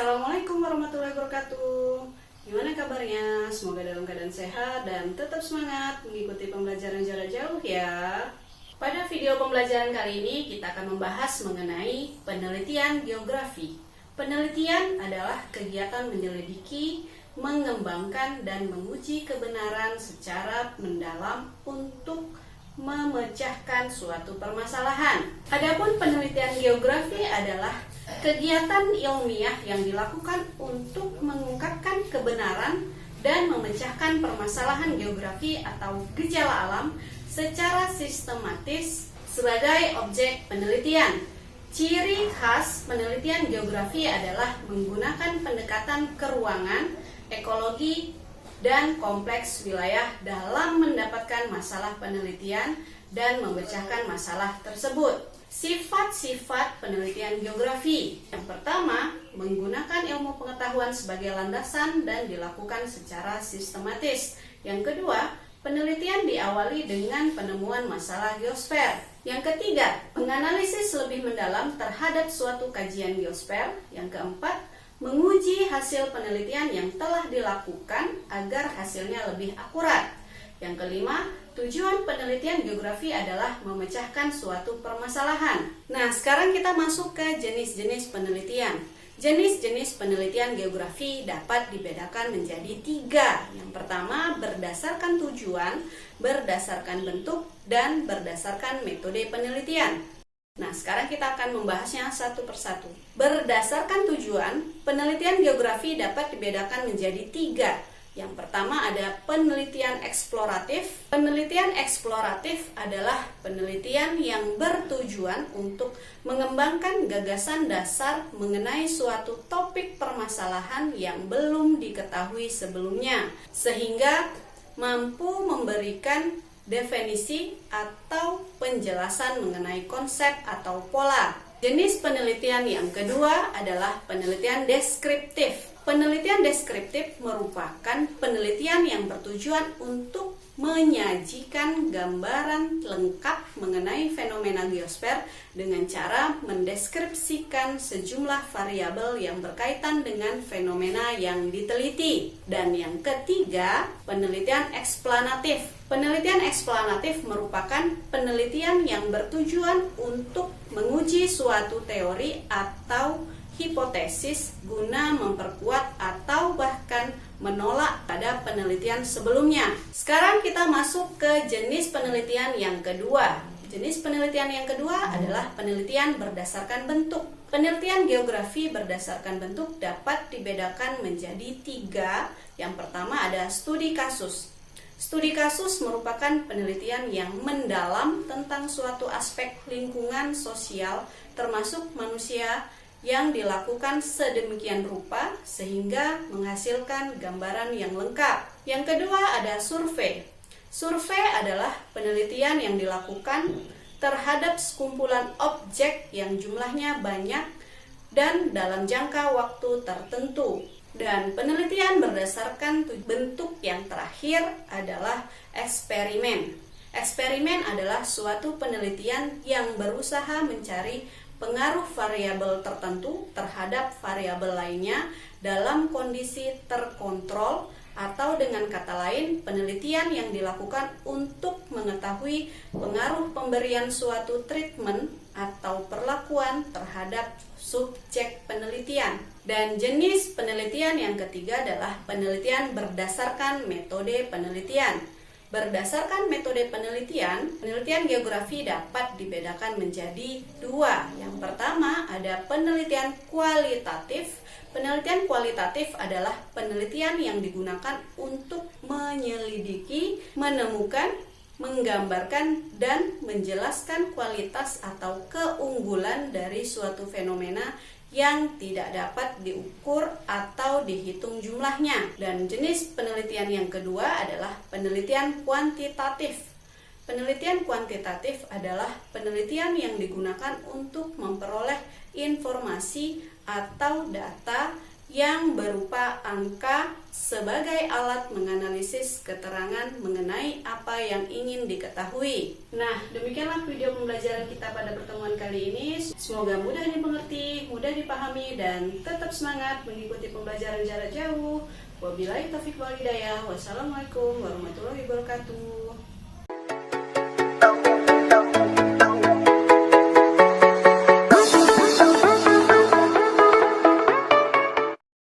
Assalamualaikum warahmatullahi wabarakatuh. Gimana kabarnya? Semoga dalam keadaan sehat dan tetap semangat mengikuti pembelajaran jarak jauh ya. Pada video pembelajaran kali ini kita akan membahas mengenai penelitian geografi. Penelitian adalah kegiatan menyelidiki, mengembangkan dan menguji kebenaran secara mendalam untuk memecahkan suatu permasalahan. Adapun penelitian geografi adalah kegiatan ilmiah yang dilakukan untuk mengungkapkan kebenaran dan memecahkan permasalahan geografi atau gejala alam secara sistematis sebagai objek penelitian. Ciri khas penelitian geografi adalah menggunakan pendekatan keruangan, ekologi, dan kompleks wilayah dalam mendapatkan masalah penelitian dan memecahkan masalah tersebut. Sifat-sifat penelitian geografi. Yang pertama, menggunakan ilmu pengetahuan sebagai landasan dan dilakukan secara sistematis. Yang kedua, penelitian diawali dengan penemuan masalah geosfer. Yang ketiga, menganalisis lebih mendalam terhadap suatu kajian geosfer. Yang keempat, menguji hasil penelitian yang telah dilakukan agar hasilnya lebih akurat. Yang kelima, tujuan penelitian geografi adalah memecahkan suatu permasalahan. Nah, sekarang kita masuk ke jenis-jenis penelitian. Jenis-jenis penelitian geografi dapat dibedakan menjadi 3. Yang pertama, berdasarkan tujuan, berdasarkan bentuk, dan berdasarkan metode penelitian. Nah, sekarang kita akan membahasnya satu persatu. Berdasarkan tujuan, penelitian geografi dapat dibedakan menjadi 3. Yang pertama ada penelitian eksploratif. Penelitian eksploratif adalah penelitian yang bertujuan untuk mengembangkan gagasan dasar mengenai suatu topik permasalahan yang belum diketahui sebelumnya, sehingga mampu memberikan definisi atau penjelasan mengenai konsep atau pola. Jenis penelitian yang kedua adalah penelitian deskriptif. Penelitian deskriptif merupakan penelitian yang bertujuan untuk menyajikan gambaran lengkap mengenai fenomena geosfer dengan cara mendeskripsikan sejumlah variabel yang berkaitan dengan fenomena yang diteliti. Dan yang ketiga, penelitian eksplanatif. Penelitian eksplanatif merupakan penelitian yang bertujuan untuk menguji suatu teori atau hipotesis guna memperkuat atau bahkan menolak pada penelitian sebelumnya. Sekarang kita masuk ke jenis penelitian yang kedua. Jenis penelitian yang kedua adalah penelitian berdasarkan bentuk. Penelitian geografi berdasarkan bentuk dapat dibedakan menjadi 3. Yang pertama ada studi kasus. Studi kasus merupakan penelitian yang mendalam tentang suatu aspek lingkungan sosial termasuk manusia yang dilakukan sedemikian rupa sehingga menghasilkan gambaran yang lengkap. Yang kedua ada survei. Survei adalah penelitian yang dilakukan terhadap sekumpulan objek yang jumlahnya banyak dan dalam jangka waktu tertentu. Dan penelitian berdasarkan bentuk yang terakhir adalah eksperimen. Eksperimen adalah suatu penelitian yang berusaha mencari pengaruh variabel tertentu terhadap variabel lainnya dalam kondisi terkontrol, atau dengan kata lain, penelitian yang dilakukan untuk mengetahui pengaruh pemberian suatu treatment atau perlakuan terhadap subjek penelitian. Dan jenis penelitian yang ketiga adalah penelitian berdasarkan metode penelitian. Berdasarkan metode penelitian, penelitian geografi dapat dibedakan menjadi 2. Yang pertama ada penelitian kualitatif. Penelitian kualitatif adalah penelitian yang digunakan untuk menyelidiki, menemukan, menggambarkan, dan menjelaskan kualitas atau keunggulan dari suatu fenomena yang tidak dapat diukur atau dihitung jumlahnya. Dan jenis penelitian yang kedua adalah penelitian kuantitatif. Penelitian kuantitatif adalah penelitian yang digunakan untuk memperoleh informasi atau data yang berupa angka sebagai alat menganalisis keterangan mengenai apa yang ingin diketahui. Nah, demikianlah video pembelajaran kita pada pertemuan kali ini. Semoga mudah dimengerti, mudah dipahami dan tetap semangat mengikuti pembelajaran jarak jauh. Wabillahi taufiq wal hidayah. Wassalamualaikum warahmatullahi wabarakatuh.